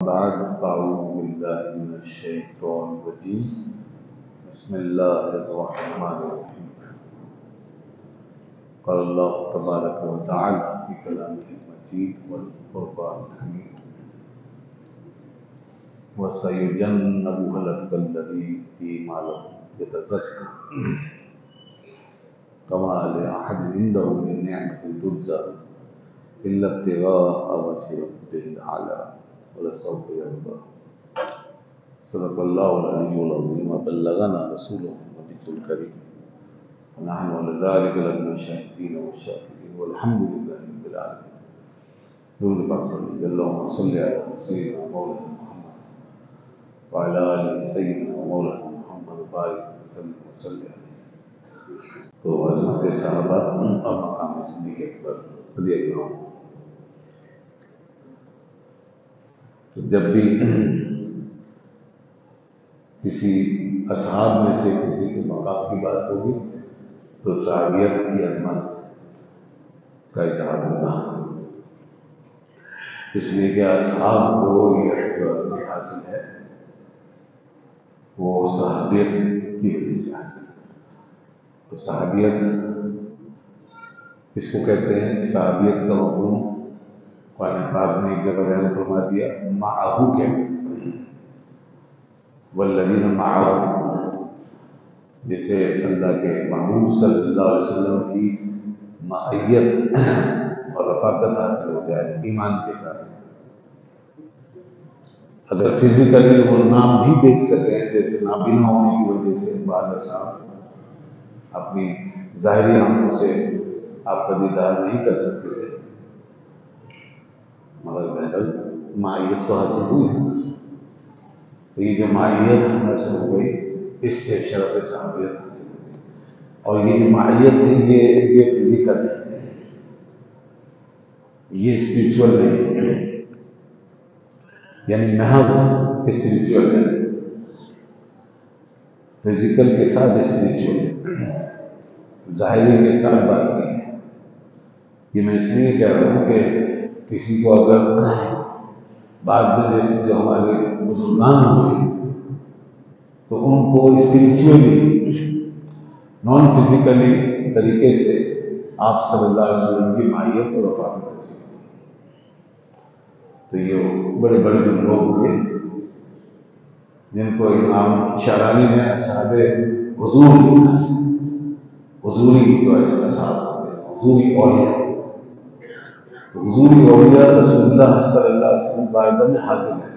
بعد فأعوذ بالله من الشيطان الرجيم بسم الله الرحمن الرحيم قال الله تبارك وتعالى في كلامه المجيد والقرآن الحميد وسيجنبها الأتقى الذي يؤتي ماله يتزكى كما لأحد عنده من نعمة تجزى إلا ابتغاء وجه ربه الأعلى ولسوف يرضى صدق الله العلي العظيم وبلغنا رسوله النبي الكريم ونحن على ذلك لمن الشاهدين والشاكرين والحمد لله رب العالمين. درود پاک پڑھیے اللهم صل على سيدنا مولانا محمد وعلى آل سيدنا مولانا محمد وبارك وسلم علیہ. تو عظمت صحابہ اور مقام صدیق اکبر رضی اللہ عنہ، تو جب بھی کسی اصحاب میں سے کسی کے مقام کی بات ہوگی تو صحابیت کی عظمت کا اظہار ہوگا، اس لیے کہ اصحاب کو یہ جو عظمت حاصل ہے وہ صحابیت کی وجہ سے حاصل ہے. تو صحابیت اس کو کہتے ہیں، صحابیت کا مفہوم قرآن پاک نے ایک جگہ بیان فرما دیا، معہو کہتے ہیں، والذین معہو، جیسے اللہ کے محبوب صلی اللہ علیہ وسلم کی معیت اور رفاقت حاصل ہو جائے ایمان کے ساتھ. اگر فزیکلی وہ نام بھی دیکھ سکیں، جیسے نابینا ہونے کی وجہ سے بعض اصحاب اپنی ظاہری آنکھوں سے آپ کا دیدار نہیں کر سکتے تھے، مگر بہرحال معیت تو حاصل ہوئی. تو یہ جو معیت حاصل ہو گئی اس سے شرف صحابیت حاصل ہو گئی. اور یہ جو معیت ہے یہ فزیکل ہے، یہ اسپریچول نہیں ہے، یعنی محض اسپریچول ہے، فزیکل کے ساتھ اسپریچول ہے، ظاہری کے ساتھ بات نہیں ہے. یہ میں اس لیے کہہ رہا ہوں کہ کسی کو اگر بعد میں جیسے جو ہمارے بزرگان ہوئے تو ان کو اسپریچولی نان فزیکلی طریقے سے آپ صلی اللہ علیہ وسلم کی معیت اور رفاقت حاصل ہوئی. تو یہ بڑے بڑے جو لوگ ہوئے جن کو امام شارانی نے اصحاب حضور لکھا ہے، حضوری جو اصحاب ہوتے ہیں، حضوری اولیاء. تو حضوری اولیاء رسول اللہ صلی اللہ علیہ وسلم بارگاہ میں حاضر ہیں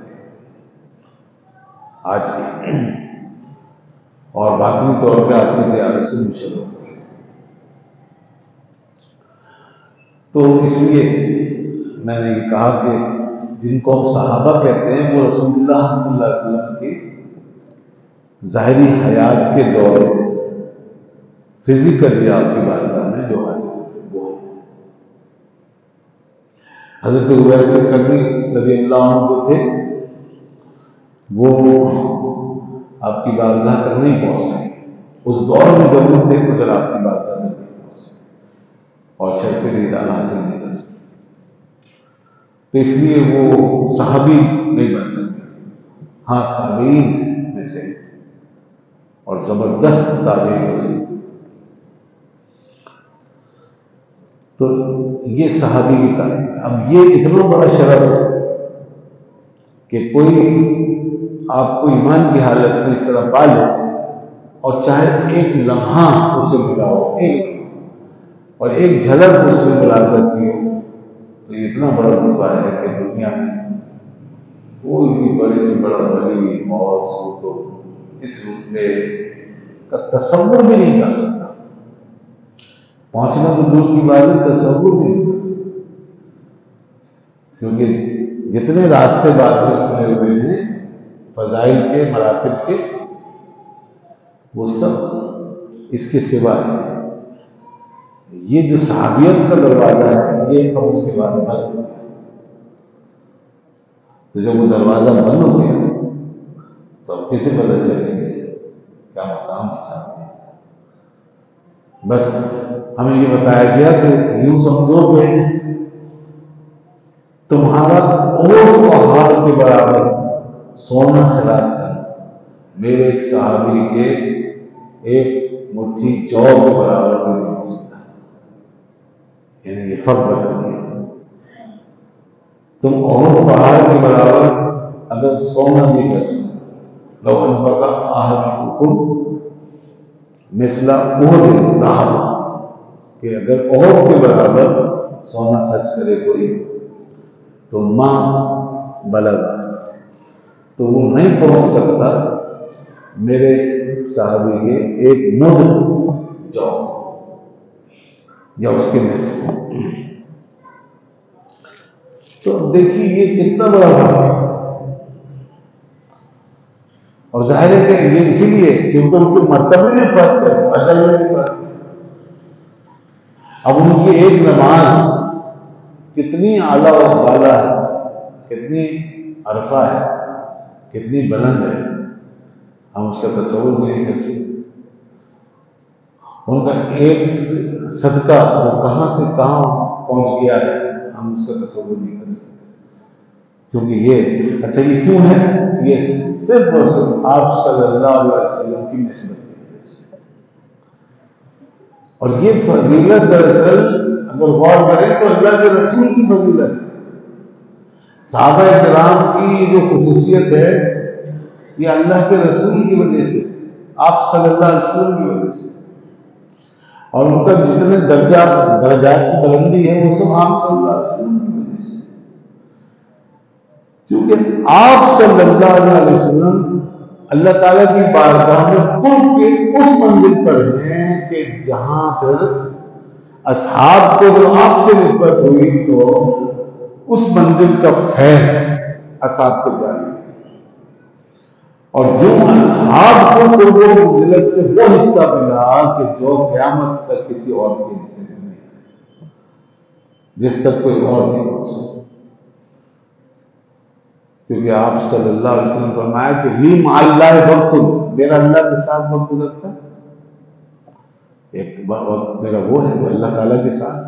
آج کے، اور باطنی طور پہ آپ کی زیادت سے مشرف ہو گئے. تو اس لیے میں نے یہ کہا کہ جن کو ہم صحابہ کہتے ہیں وہ رسول اللہ صلی اللہ علیہ وسلم کی ظاہری حیات کے دور میں فزیکلی آپ کی بارگاہ میں جو حاضر ہوئے وہ حضرت اویس کرنی رضی اللہ عنہ جو تھے وہ آپ کی بارگاہ تک نہیں پہنچ سکے. اس دور میں ضرور تھے مگر آپ کی بارگاہ تک نہیں پہنچ سکے اور شرف دیدار حاصل نہیں کر سکے. تو اس لیے وہ صحابی نہیں بن سکتے. ہاں تابعین میں سے اور زبردست تابعین ہو سکتے. تو یہ صحابی کی تعریف ہے. اب یہ اتنا بڑا شرف ہے کہ کوئی آپ کو ایمان کی حالت میں اس طرح پا لے اور چاہے ایک لمحہ اسے ملا ہو، اور ایک جھلک اس میں ملاقات کی ہو، تو یہ اتنا بڑا رتبہ ہے کہ دنیا میں کوئی بھی بڑے سے بڑا ولی اور تو اس رتبے کا تصور بھی نہیں کر سکتا. پہنچنا تو دور کی بات ہے، تصور بھی نہیں کر سکتا، کیونکہ جتنے راستے بعد میں کھلے ہوئے ہیں فضائل کے، مراتب کے، وہ سب اس کے سوا ہے. یہ جو صحابیت کا دروازہ ہے یہ اب اس کے بعد بند ہو گیا. تو جب وہ دروازہ بند ہو گیا تو اب کسے پتہ چلے گے کیا مقام ہے صحابیت کا. بس ہمیں یہ بتایا گیا کہ یوں سمجھو کہ تمہارا اور پہاڑ کے برابر سونا خیرات کرنا میرے ایک صحابی کے ایک مٹھی جو کے برابر بھی نہیں ہو سکتا. یعنی یہ فرق بتا دیا. تم اور پہاڑ کے برابر اگر سونا بھی کر سکتے لو انفقا احدکم مثل احد ذہبا کہ اگر احد کے برابر سونا خرچ کرے کوئی تو ماں بلغا تو وہ نہیں پہنچ سکتا میرے صحابی کے ایک مد جو یا اس کے نصف. تو دیکھیے یہ کتنا بڑا فرق ہے. اور ظاہر ہے کہ یہ اسی لیے کیونکہ ان کے مرتبے میں فرق ہے، اجل میں بھی فرق ہے. اب ان کی ایک نماز کتنی اعلیٰ و بالا ہے، کتنی عرفہ ہے، کتنی بلند ہے، ہم اس کا تصور بھی نہیں کر سکتے. ان کا ایک صدقہ وہ کہاں سے کہاں پہنچ گیا ہے، ہم اس کا تصور نہیں کر سکتے. کیونکہ یہ اچھا یہ کیوں ہے؟ یہ صرف اور صرف آپ صلی اللہ علیہ وسلم کی نسبت کی وجہ سے. اور یہ فضیلت دراصل اگر غور کریں تو اللہ کے رسول کی فضیلت ہے. صحابہ کرام کی جو خصوصیت ہے یہ اللہ کے رسول کی وجہ سے، آپ صلی اللہ علیہ وسلم کی وجہ سے. اور ان کا جتنے درجات کی بلندی ہے وہ سب آپ صلی اللہ علیہ وسلم کی وجہ سے. کیونکہ آپ صلی اللہ علیہ وسلم اللہ تعالیٰ کی بارگاہ میں قرب کے اس منزل پر ہیں کہ جہاں پر اصحاب کو جو آپ سے نسبت ہوئی تو اس منزل کا فیض اصحاب کو جاری ہے. اور جو اصحاب کو قرب و منزلت سے وہ حصہ ملا کہ جو قیامت تک کسی اور کے حصے میں نہیں ہے، جس تک کوئی اور نہیں پہنچ سکتا. کیونکہ آپ صلی اللہ علیہ وسلم فرمایا کہ لی مع اللہ وقت، میرا اللہ کے ساتھ وقت گزرتا ہے. ایک وقت میرا وہ ہے جو اللہ تعالیٰ کے ساتھ،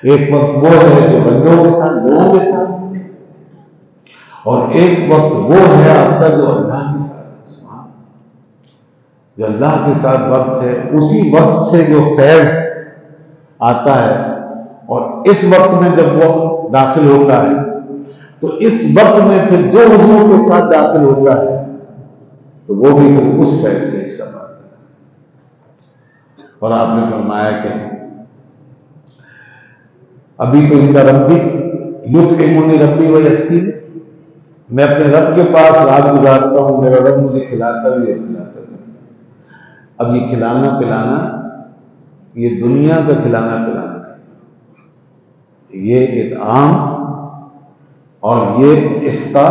ایک وقت وہ ہے جو بندوں کے ساتھ، لوگوں کے ساتھ، اور ایک وقت وہ ہے آپ کا جو اللہ کے ساتھ. جو اللہ کے ساتھ وقت ہے اسی وقت سے جو فیض آتا ہے، اور اس وقت میں جب وہ داخل ہوتا ہے تو اس وقت میں پھر جو حضور کے ساتھ داخل ہوتا ہے تو وہ بھی پھر اس فیض سے حصہ پاتا ہے. اور آپ نے فرمایا کہ ابھی تو ان کا ربی یطعمنی ربی ویسقین، میں اپنے رب کے پاس رات گزارتا ہوں، میرا رب مجھے کھلاتا بھی ہے پلاتا بھی. اب یہ کھلانا پلانا یہ دنیا کا کھلانا پلانا ہے، یہ اطعام اور اس کا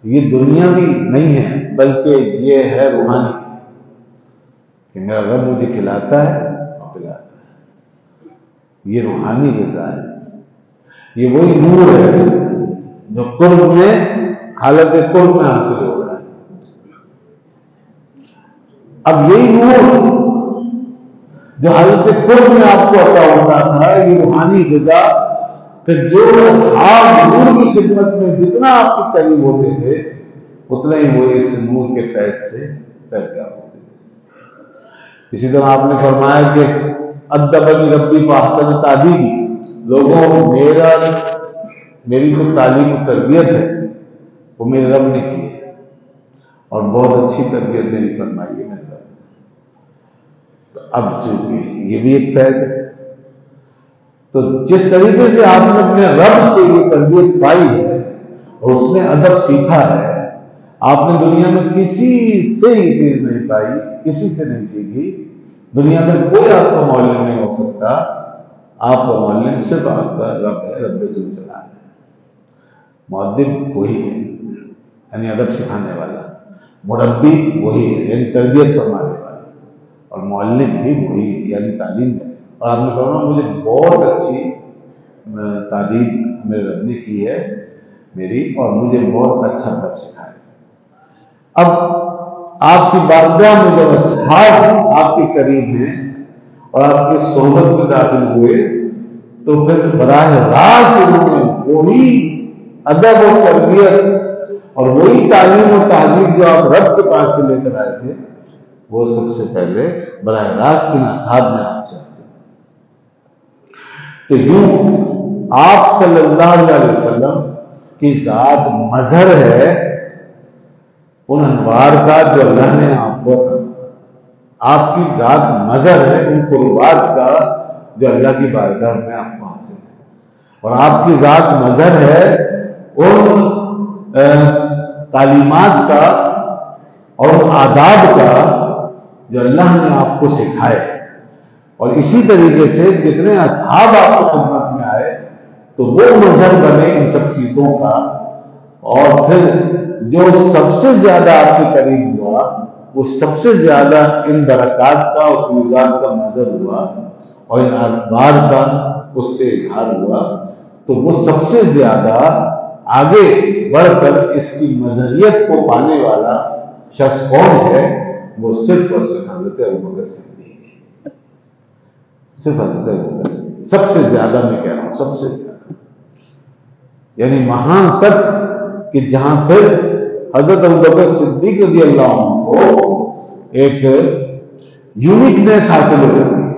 یہ دنیاوی نہیں ہے بلکہ یہ ہے روحانی، کہ میرا رب مجھے کھلاتا ہے اور پلاتا ہے. یہ روحانی غذا ہے. یہ وہی نور ہے جو قرب میں حالت قرب میں حاصل ہو رہا ہے. اب یہی نور جو حالت قرب میں آپ کو عطا ہوتا تھا، یہ روحانی غذا پھر جو اصحاب نور کی خدمت میں جتنا آپ کے قریب ہوتے تھے اتنا ہی وہ اس نور کے فیض سے فیضیاب ہوتے تھے. اسی طرح آپ نے فرمایا کہ ادبنی ربی فاحسن تادیبی، لوگوں میری جو تعلیم و تربیت ہے وہ میرے رب نے کی ہے، اور بہت اچھی تربیت میری فرمائی ہے میرے رب. تو اب چونکہ یہ بھی ایک فیض ہے، تو جس طریقے سے آپ نے اپنے رب سے یہ تربیت پائی ہے اور اس نے ادب سیکھا ہے، آپ نے دنیا میں کسی سے یہ چیز نہیں پائی، کسی سے نہیں سیکھی. دنیا میں کوئی آپ کا معلم نہیں ہو سکتا. آپ کا معلم صرف آپ کا رب ہے، رب ذوالجلال ہے. مؤدب وہی ہے یعنی ادب سکھانے والا، مربی وہی ہے یعنی تربیت فرمانے والا، اور معلم بھی وہی ہے یعنی تعلیم ہے. اور آپ نے فرمایا مجھے بہت اچھی تعلیم میرے رب نے کی ہے میری، اور مجھے بہت اچھا ادب سکھایا. اب آپ کی بارگاہ میں جب اصحاب آپ کے قریب ہیں اور آپ کی صحبت میں داخل ہوئے تو پھر براہ راست انہوں نے وہی ادب و تربیت اور وہی تعلیم و تہذیب جو آپ رب کے پاس سے لے کر آئے تھے وہ سب سے پہلے براہ راست ان اصحاب نے آپ سے حاصل. تو یوں آپ صلی اللہ علیہ وسلم کی ذات مظہر ہے ان انوار کا جو اللہ نے آپ کو عطا. آپ کی ذات مظہر ہے ان قربات کا جو اللہ کی بارگاہ میں آپ کو حاصل ہے. اور آپ کی ذات مظہر ہے ان تعلیمات کا اور آداب کا جو اللہ نے آپ کو سکھائے. اور اسی طریقے سے جتنے اصحاب آپ کی خدمت میں آئے تو وہ مظہر بنے ان سب چیزوں کا. اور پھر جو سب سے زیادہ آپ کے قریب ہوا وہ سب سے زیادہ ان برکات کا اور فیوزات کا مظہر ہوا اور ان اخبار کا اس سے اظہار ہوا. تو وہ سب سے زیادہ آگے بڑھ کر اس کی مظہریت کو پانے والا شخص کون ہے؟ وہ صرف اور صرف حضرت ابوبکر صدیق ہے. صرف حضرت ابوبکر صدیق سب سے زیادہ میں کہہ رہا ہوں، سب سے زیادہ. یعنی وہاں تک کہ جہاں پھر حضرت ابوبکر صدیق رضی اللہ عنہ کو ایک یونیکنیس حاصل ہو جاتی ہے.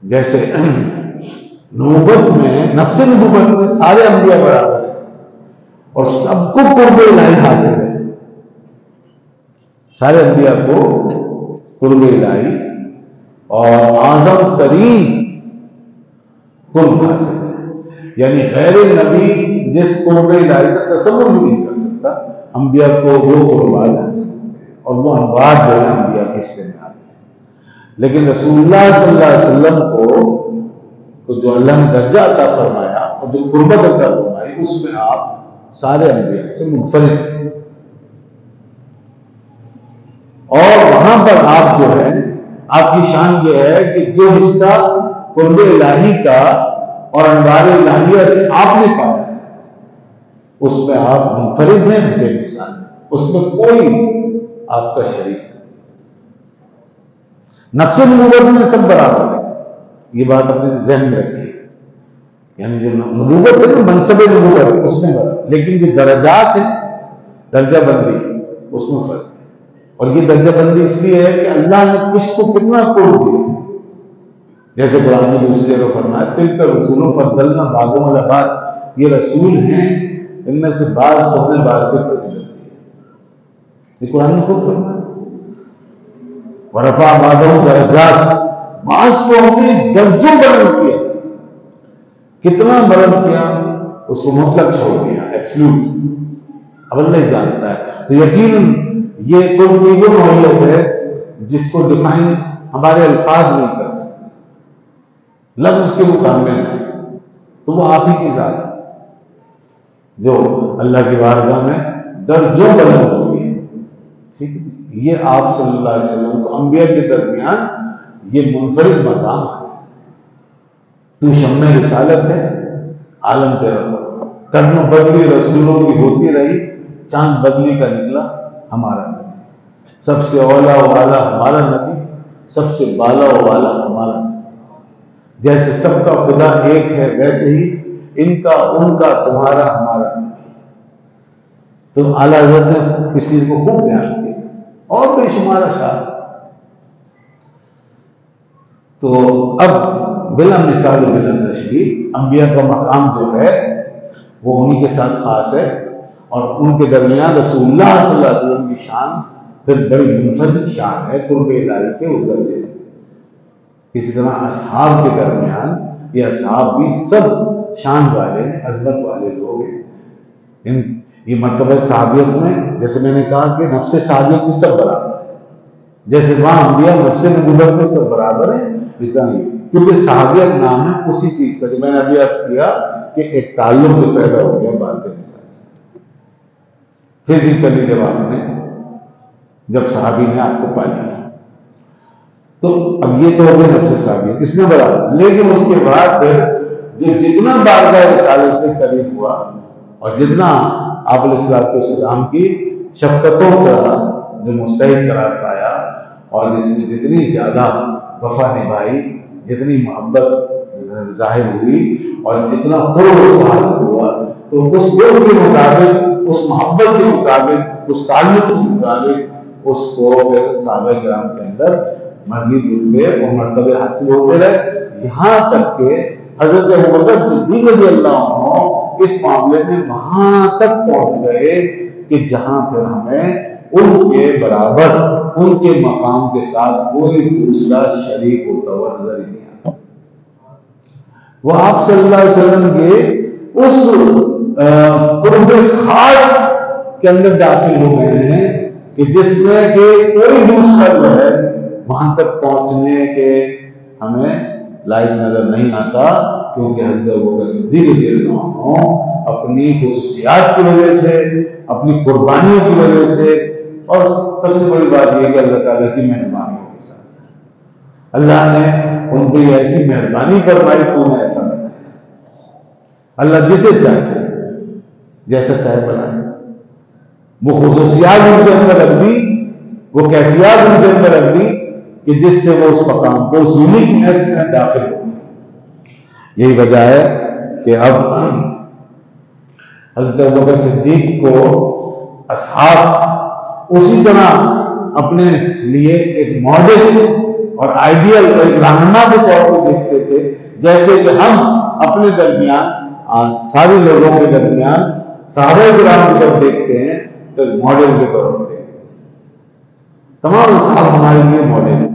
جیسے نبوت میں، نفس نبوت میں سارے انبیاء برابر ہیں اور سب کو قرب الہی حاصل ہے. سارے انبیاء کو قرب الہی اور اعظم ترین قرب حاصل ہے. یعنی غیر نبی جس قرب الہی کا تصور بھی نہیں کر سکتا، انبیاء کو وہ قربات حاصل ہوتے ہیں اور وہ انوار جو ہے انبیاء کے حصے میں آتے ہیں. لیکن رسول اللہ صلی اللہ علیہ وسلم کو جو اللہ نے درجہ عطا فرمایا اور جو قربت عطا فرمائی اس میں آپ سارے انبیاء سے منفرد ہیں. اور وہاں پر آپ جو ہے آپ کی شان یہ ہے کہ جو حصہ قرب الہی کا اور انوار الہیہ سے آپ نے پایا ہے اس میں آپ منفرد ہیں، بے مثال. اس میں کوئی آپ کا شریک نہیں. نفس نبوت میں سب برابر ہے، یہ بات اپنے ذہن میں رکھیے. یعنی جو نبوت ہے نا، منصب نبوت اس میں برابر، لیکن جو درجات ہیں، درجہ بندی، اس میں فرق ہے. اور یہ درجہ بندی اس لیے ہے کہ اللہ نے کس کو کتنا قرب دیا. جیسے قرآن میں دوسری جگہ فرمایا تلک الرسول فضلنا بعضهم علی بعض، یہ رسول ہیں ان میں سے بعض کو اپنے بعض پہ فضیلت دی ہے. یہ قرآن نے خود فرمایا ورفع بعضهم درجات، بعض کو ہم نے درجوں بلند کیا. کتنا بلند کیا اس کو مطلق چھوڑ دیا، ایبسلوٹ. اب اللہ جانتا ہے. تو یقیناً یہ قرب کی وہ نوعیت ہے جس کو ڈیفائن ہمارے الفاظ نہیں کر سکتے، لفظ اس کے مکمل نہیں. تو وہ آپ ہی کی ذات ہے جو اللہ کی بارگاہ میں درجوں بلند ہوئی ہے. ٹھیک ہے، یہ آپ صلی اللہ علیہ وسلم کو انبیاء کے درمیان یہ منفرد مقام ہے. تو شمع رسالت ہے، عالم تیرا پر کرم بدلی رسولوں کی ہوتی رہی، چاند بدلی کا نکلا ہمارا نبی. سب سے اولا و اعلیٰ ہمارا نبی، سب سے بالا و بالا ہمارا نبی. جیسے سب کا خدا ایک ہے ویسے ہی ان کا، ان کا، تمہارا، ہمارا نبی. تو اعلیٰ حضرت نے اس چیز کو خوب بیان کیا اور بے شمار اشعار. تو اب بلا مثال و بلا تشبیہ انبیاء کا مقام جو ہے وہ انہی کے ساتھ خاص ہے. اور ان کے درمیان رسول اللہ صلی اللہ علیہ وسلم کی شان پھر بڑی منفرد شان ہے قرب الہی کے اس درجے میں. اسی طرح اصحاب کے درمیان یہ اصحاب بھی سب شان والے ہیں، عظمت والے لوگ ہیں. یہ مرتبہ صحابیت میں جیسے میں نے کہا کہ نفس صحابیت میں سب برابر ہے، جیسے وہاں انبیاء نفس نبوت میں سب برابر ہیں، اس طرح نہیں. کیونکہ صحابیت نام ہے اسی چیز کا جو میں نے ابھی عرض کیا کہ ایک تعلق جو پیدا ہو گیا بار کے مثال سے. فزیکلی جب صحابی نے آپ کو پا لیا تو اب یہ تو ہو گئی نفس صحابیت، اس میں برابر. لیکن اس کے بعد پھر جو جتنا بارگاہ رسالت سے قریب ہوا اور جتنا آپ علیہ السلام کی شفقتوں کا جو مستحق قرار پایا اور جس نے جتنی زیادہ وفا نبھائی، جتنی محبت ظاہر ہوئی اور جتنا قرب اس کو حاصل ہوا تو اس قرب کے مطابق، اس محبت کے مطابق، اس تعلق کے مطابق اس کو پھر صحابہ کرام کے اندر مزید رتبے اور مرتبے حاصل ہوتے رہے، یہاں تک کہ حضرت ابوبکر صدیق رضی اللہ عنہ اس معاملے میں وہاں تک پہنچ گئے کہ جہاں پھر ہمیں ان کے برابر، ان کے مقام کے ساتھ کوئی دوسرا شریک ہوتا ہوا نظر ہی نہیں آتا۔ وہ آپ صلی اللہ علیہ وسلم کے اس قرب خاص کے اندر داخل ہو گئے ہیں کہ جس میں کہ کوئی دوسرا جو ہے وہاں تک پہنچنے کے ہمیں لائق نظر نہیں آتا، کیونکہ حضرت ابوبکر صدیق رضی اللہ عنہ اپنی خصوصیات کی وجہ سے، اپنی قربانیوں کی وجہ سے، اور سب سے بڑی بات یہ کہ اللہ تعالیٰ کی مہربانیوں کے ساتھ اللہ نے ان پہ ایسی مہربانی فرمائی کہ انہیں ایسا بنایا۔ اللہ جسے چاہے جیسا چاہے بنائے، وہ خصوصیات ان کے اندر رکھ دی، وہ کیفیات ان کے اندر رکھ دی کہ جس سے وہ اس مقام کو، اس یونیکنیس میں داخل ہو۔ یہی وجہ ہے کہ اب حضرت ابوبکر صدیق کو اصحاب اسی طرح اپنے لیے ایک ماڈل اور آئیڈیل اور ایک رہنما کے طور پر دیکھتے تھے، جیسے کہ ہم اپنے درمیان، سارے لوگوں کے درمیان صحابہ کرام کی طرف دیکھتے ہیں تو ماڈل کے طور پر دیکھتے ہیں۔ تمام اصحاب ہمارے لیے ماڈل ہیں،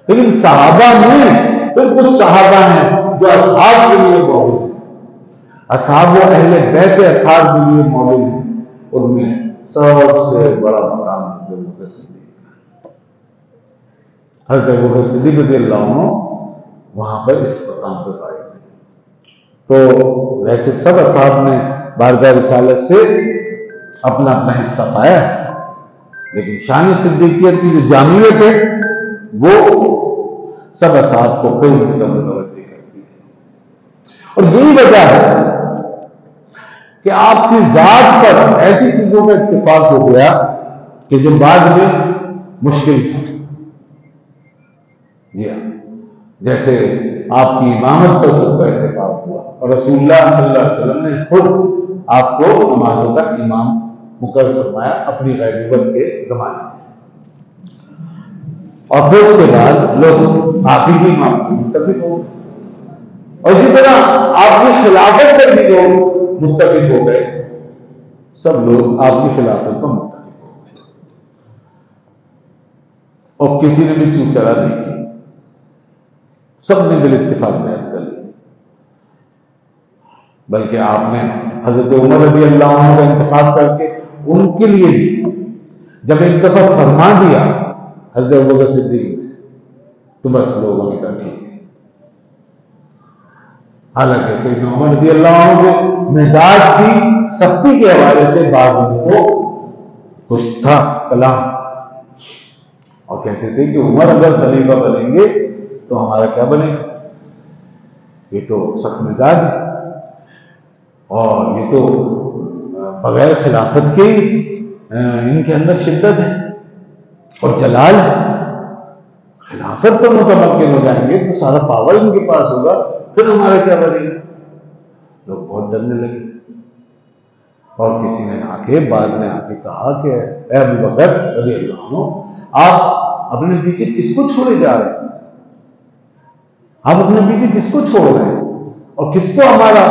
لیکن صحابہ میں پھر کچھ صحابہ ہیں جو اصحاب کے لیے ماڈل ہیں۔ اصحاب و اہل بیت اطہار کے لیے ماڈل ہیں، ان میں سب سے بڑا مقام حضرت ابوبکر صدیق، حضرت ابوبکر صدیق رضی اللہ عنہ وہاں پر اس مقام پہ پائے تھے۔ تو ویسے سب اصحاب نے بارگاہ رسالت سے اپنا اپنا حصہ پایا ہے، لیکن شان صدیقیت کی جو جامعیت ہے وہ سب اصحاب کو کوئی متوجہ کرتی ہے، اور یہی وجہ ہے کہ آپ کی ذات پر ایسی چیزوں کا اتفاق ہو گیا کہ جو بعد میں مشکل تھا۔ جی ہاں، جیسے آپ کی امامت پر سب کا اتفاق ہوا، اور رسول اللہ صلی اللہ علیہ وسلم نے خود آپ کو نمازوں کا امام مقرر فرمایا اپنی غیبوبت کے زمانے میں، اور پھر اس کے بعد لوگ آپ ہی کی امام پر متفق ہو گئے، اور اسی طرح آپ کی خلافت پر بھی لوگ متفق ہو گئے، سب لوگ آپ کی خلافت پر متفق ہو گئے، اور کسی نے بھی چوچرا نہیں کی، سب نے بال اتفاق بیعت کر لی۔ بلکہ آپ نے حضرت عمر رضی اللہ عنہ کا انتخاب کر کے ان کے لیے بھی جب ایک دفعہ فرما دیا حضرت ابوبکر صدیق نے، تو بس لوگوں نے کہا ٹھیک ہے۔ حالانکہ سیدنا عمر رضی اللہ عنہ کے مزاج کی سختی کے حوالے سے بعض ان کو خوش تھا کلام، اور کہتے تھے کہ عمر اگر خلیفہ بنیں گے تو ہمارا کیا بنے گا، یہ تو سخت مزاج ہے، اور یہ تو بغیر خلافت کے ان کے اندر شدت ہے اور جلال ہے، خلافت پر متمکن ہو جائیں گے تو سارا پاور ان کے پاس ہوگا، پھر ہمارا کیا بنے گا۔ لوگ بہت ڈرنے لگے، اور کسی نے آ کے، بعض نے آ کے کہا کہ اے ابوبکر رضی اللہ عنہ، آپ اپنے پیچھے کس کو چھوڑے جا رہے ہیں، آپ اپنے پیچھے کس کو چھوڑ رہے ہیں اور کس کو ہمارا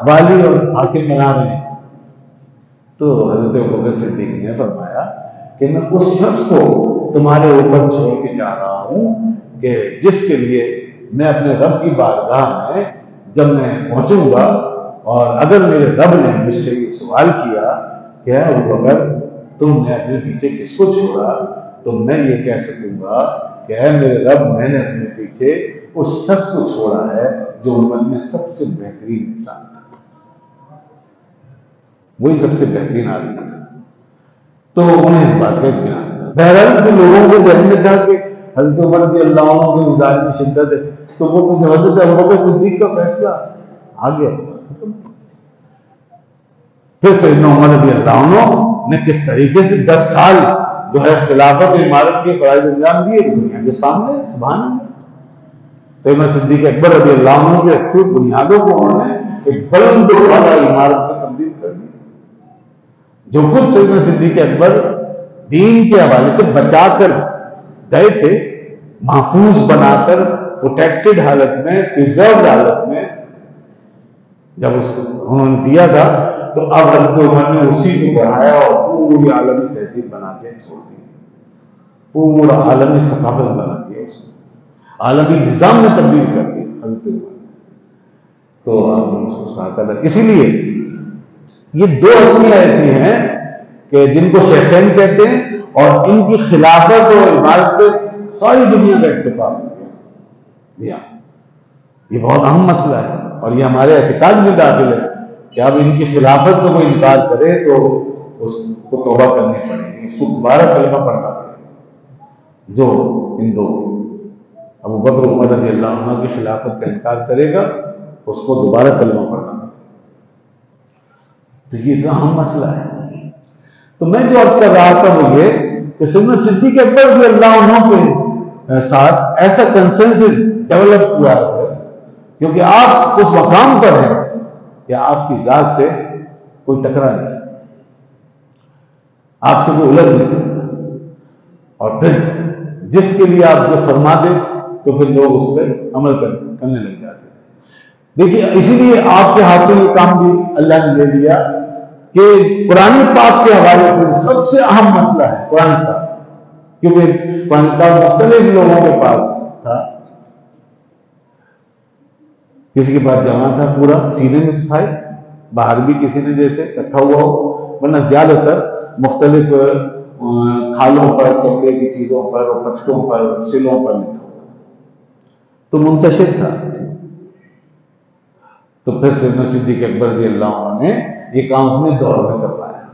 والی اور حاکم بنا رہے ہیں؟ تو حضرت ابوبکر صدیق نے فرمایا کہ میں اس شخص کو تمہارے اوپر چھوڑ کے جا رہا ہوں کہ جس کے لیے میں اپنے رب کی بارگاہ میں جب میں پہنچوں گا، اور اگر میرے رب نے مجھ سے یہ سوال کیا کہ اے ابوبکر تم نے اپنے پیچھے کس کو چھوڑا، تو میں یہ کہہ سکوں گا کہ اے میرے رب، میں نے اپنے پیچھے اس شخص کو چھوڑا ہے جو امت میں سب سے بہترین انسان تھا، وہی سب سے بہترین آدمی تھا۔ تو انہیں اس بات کا اطمینان تھا۔ بہرحال جو لوگوں کے ذہن میں تھا کہ حضرت عمر رضی اللہ عنہ کے مزاج میں شدت ہے، تو وہ حضرت ابوبکر صدیق کا فیصلہ آ گیا۔ پھر سیدنا عمر رضی اللہ عنہ نے کس طریقے سے 10 سال جو ہے خلافت و امارت کے فرائض انجام دیے دنیا کے سامنے، سبحان اللہ، سیدنا صدیق اکبر رضی اللہ عنہ کے رکھی بنیادوں کو انہوں نے ایک بلند والا عمارت میں تبدیل کر دیا. جو کچھ سیدنا صدیق اکبر دین کے حوالے سے بچا کر گئے تھے، محفوظ بنا کر پروٹیکٹڈ حالت میں، پریزروڈ حالت میں جب اس کو انہوں نے دیا تھا، تو اب حضرت عمر نے اسی کو بڑھایا اور پوری عالمی تہذیب بنا کے چھوڑ دی، پورا عالمی ثقافت بنا دیا، اس کو عالمی نظام میں تبدیل کر دیا حضرت عمر نے. تو آپ اس کا قدر، اسی لیے یہ دو ہستیاں ایسی ہیں کہ جن کو شیخین کہتے ہیں، اور ان کی خلافت اور عمارت پہ ساری دنیا کا اتفاق ہو گیا. جی ہاں، یہ بہت اہم مسئلہ ہے اور یہ ہمارے اعتقاد میں داخل ہے کہ اب ان کی خلافت کو کوئی انکار کرے تو اس کو توبہ کرنی پڑے گی، اس کو دوبارہ کلمہ پڑھنا پڑے گا. جو ان دو ابو بکر عمر رضی اللہ عنہ کی خلافت کا انکار کرے گا، اس کو دوبارہ کلمہ پڑھنا پڑے گا. تو یہ اتنا اہم مسئلہ ہے. تو میں جو عرض کر رہا تھا وہ یہ کہ سیدنا صدیق اکبر رضی اللہ عنہ کے ساتھ ایسا کنسنسس ڈیولپ ہوا ہے کیونکہ آپ اس مقام پر ہیں کہ آپ کی ذات سے کوئی ٹکرا نہیں سکتا، آپ سے کوئی الجھ نہیں سکتا، اور پھر جس کے لیے آپ جو فرما دیں تو پھر لوگ اس پہ عمل کرنے لگ جاتے ہیں. دیکھیے اسی لیے آپ کے ہاتھوں یہ کام بھی اللہ نے لے لیا کہ قرآن پاک کے حوالے سے سب سے اہم مسئلہ ہے قرآن پاک، کیونکہ قرآن پاک مختلف لوگوں کے پاس تھا. کسی کے پاس جمع تھا پورا سینے میں تھا، باہر بھی کسی نے جیسے رکھا ہوا ہو، ورنہ زیادہ تر مختلف کھالوں پر، چمڑے کی چیزوں پر، پتوں پر، سلوں پر لکھا ہوا، تو منتشر تھا. تو پھر سیدنا صدیق اکبر رضی اللہ عنہ نے یہ کام اپنے دور میں کروایا.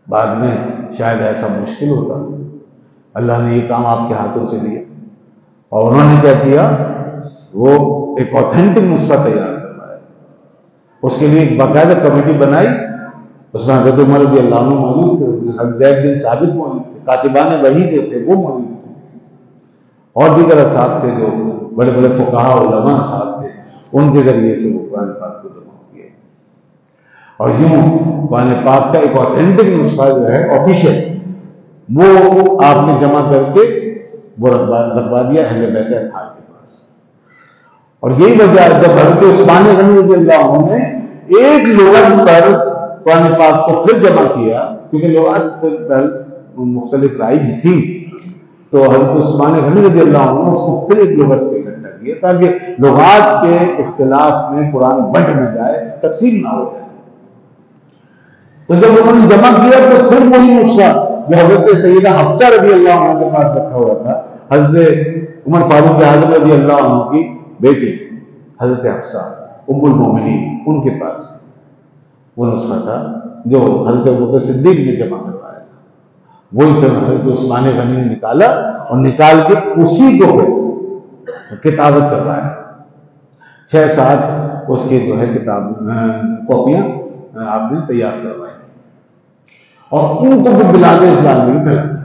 بعد میں شاید ایسا مشکل ہوتا، اللہ نے یہ کام آپ کے ہاتھوں سے لیا اور انہوں نے کیا کیا، وہ ایک آتھینٹک نسخہ تیار کروایا. اس کے لیے ایک باقاعدہ کمیٹی بنائی، اس میں حضرت عمر رضی اللہ عنہ موجود تھے، حضرت زید بن ثابت موجود تھے، کاتبان وحی جو تھے وہ موجود تھے، اور دیگر اصحاب تھے جو بڑے بڑے فقہاء علماء اصحاب تھے. ان کے ذریعے سے وہ قرآن پاک کو جمع کیا، اور یوں قرآن پاک کا ایک آتھینٹک نسخہ جو ہے آفیشیل، وہ آپ نے جمع کر کے وہ رکھوا دیا اہل بیت اطہار کے پاس. اور یہی وجہ ہے جب حضرت عثمان غنی رضی اللہ عنہ نے ایک لغت پر قرآن پاک کو پھر جمع کیا، کیونکہ لغات مختلف رائج تھی، تو حضرت عثمان غنی رضی اللہ عنہ نے اس کو پھر ایک لغت پہ اکٹھا کیا تاکہ لغات کے اختلاف میں قرآن بٹ نہ جائے، تقسیم نہ ہو جائے. تو جب انہوں نے جمع کیا تو پھر وہی نسخہ جو حضرت سیدہ حفصہ رضی اللہ عنہ کے پاس رکھا ہوا تھا، حضرت عمر فاروق اعظم رضی اللہ عنہ کی بیٹی حضرت حفصہ ام المومنین، ان کے پاس وہ نسخہ تھا جو حضرت ابوبکر صدیق نے جمع کروایا تھا. وہی پھر حضرت عثمان غنی نے نکالا اور نکال کے اسی کو پھر کتابت کروایا. 6-7 اس کے جو ہے کتاب کاپیاں آپ نے تیار کروائی اور ان کو بھی بلاد اسلام میں پھیلایا.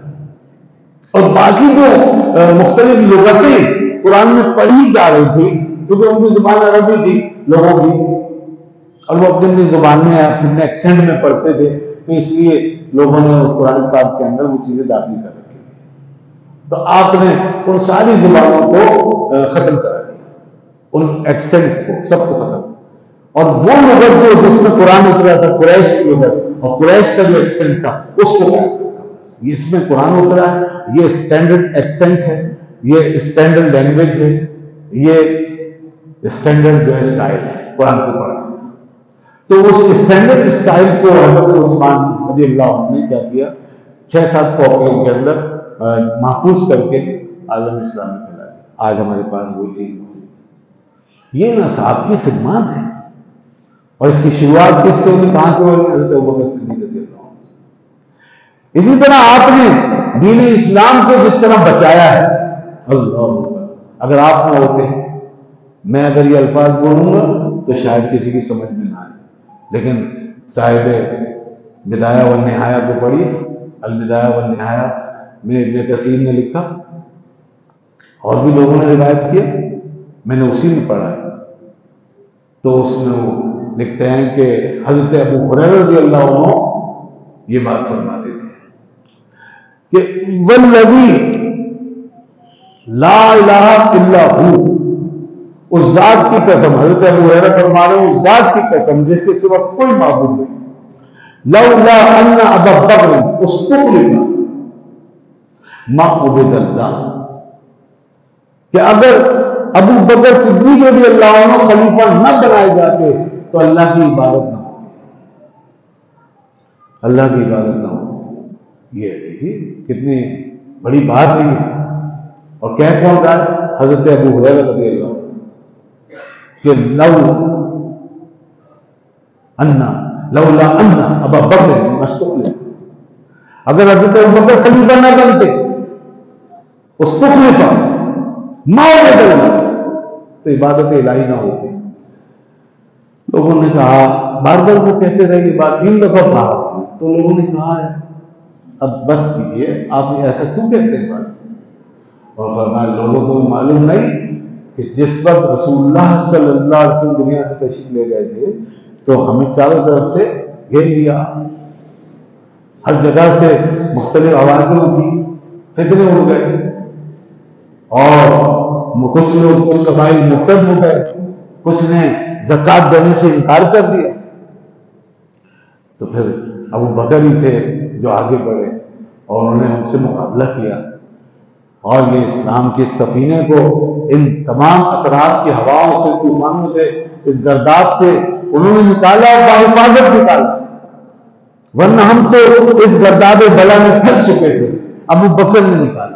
اور باقی جو مختلف لغتیں قرآن میں پڑھی جا رہی تھی، کیونکہ ان کی زبان عربی تھی لوگوں کی، اور وہ اپنی اپنی زبان میں اپنے ایکسینٹ میں پڑھتے تھے، تو اس لیے لوگوں نے قرآن پاک کے اندر وہ چیزیں داخل کر رکھی. تو آپ نے ان ساری زبانوں کو ختم کرا دیا، ان ایکسینٹس کو سب کو ختم. اور وہ لغت جو جس میں قرآن اترا تھا، قریش کی لغت، اور قریش کا جو ایکسینٹ تھا اس کو قائم کرتا. یہ اس میں قرآن اترا ہے، یہ اسٹینڈرڈ ایکسینٹ ہے، یہ اسٹینڈرڈ لینگویج ہے، یہ اسٹینڈرڈ جو ہے اسٹائل ہے قرآن کو پڑھنے کا. تو اس اسٹینڈرڈ اسٹائل کو حضرت عثمان رضی اللہ عنہ نے کیا کیا، 6-7 کاپیوں کے اندر محفوظ کر کے عالم اسلام میں پھیلا دیا. آج ہمارے پاس وہ چیز موجود ہے. یہ نا صاحب کی خدمات ہے، اور اس کی شروعات کس سے ہوئی، کہاں سے ہوئی؟ حضرت ابوبکر صدیق رضی اللہ عنہ سے. اسی طرح آپ نے دین اسلام کو جس طرح بچایا ہے، اللہ اگر آپ نہ ہوتے، میں اگر یہ الفاظ بولوں گا تو شاید کسی کی سمجھ میں نہ آئے، لیکن صاحب بدایہ والنہایہ کو پڑھیے، البدایہ والنہایہ میں ابن کثیر نے لکھا، اور بھی لوگوں نے روایت کیا میں نے اسی میں پڑھا ہے، تو اس میں وہ لکھتے ہیں کہ حضرت ابو ہریرہ رضی اللہ عنہ یہ بات فرماتے تھے کہ والذی لا الہ الا ہو، اس ذات کی قسم، حضرت ابو ہریرہ فرما رہے ہیں اس ذات کی قسم جس کے سوا کوئی معبود نہیں، لولا ان ابا بکر استخلف ما عبد اللہ، کہ اگر ابو بکر صدیق رضی اللہ عنہ خلیفہ نہ بنائے جاتے تو اللہ کی عبادت نہ ہوتی، اللہ کی عبادت نہ ہوتی۔ یہ دیکھیے کتنی بڑی بات ہے یہ، اور کہہ کون رہا ہے؟ حضرت ابو ہریرہ رضی اللہ عنہ کہ لولا ان ابا بکر مستخلف، اگر حضرت ابو بکر خلیفہ نہ بنتے استخلف ما عبد اللہ تو عبادت الہی نہ ہوتی۔ لوگوں نے کہا، بار بار وہ کہتے رہے یہ بات، 3 دفعہ کہا، تو لوگوں نے کہا اب بس کیجئے، آپ ایسا کیوں کہتے ہیں بات؟ اور فرمایا لوگوں کو معلوم نہیں کہ جس وقت رسول اللہ صلی اللہ علیہ وسلم دنیا سے تشریف لے گئے تھے تو ہمیں چاروں طرف سے گھیر لیا، ہر جگہ سے مختلف آوازیں اٹھی، فتنے اڑ گئے، اور کچھ لوگ، کچھ قبائل مرتد ہو گئے، کچھ نے زکوٰۃ دینے سے انکار کر دیا۔ تو پھر ابو بکر ہی تھے جو آگے بڑھے اور انہوں نے ان سے مقابلہ کیا، اور یہ اسلام کے سفینے کو ان تمام اطراف کی ہواؤں سے، طوفانوں سے، اس گرداب سے انہوں نے نکالا اور باحفاظت نکالا، ورنہ ہم تو اس گرداب بلا میں پھنس چکے تھے، ابو بکر نے نکالا۔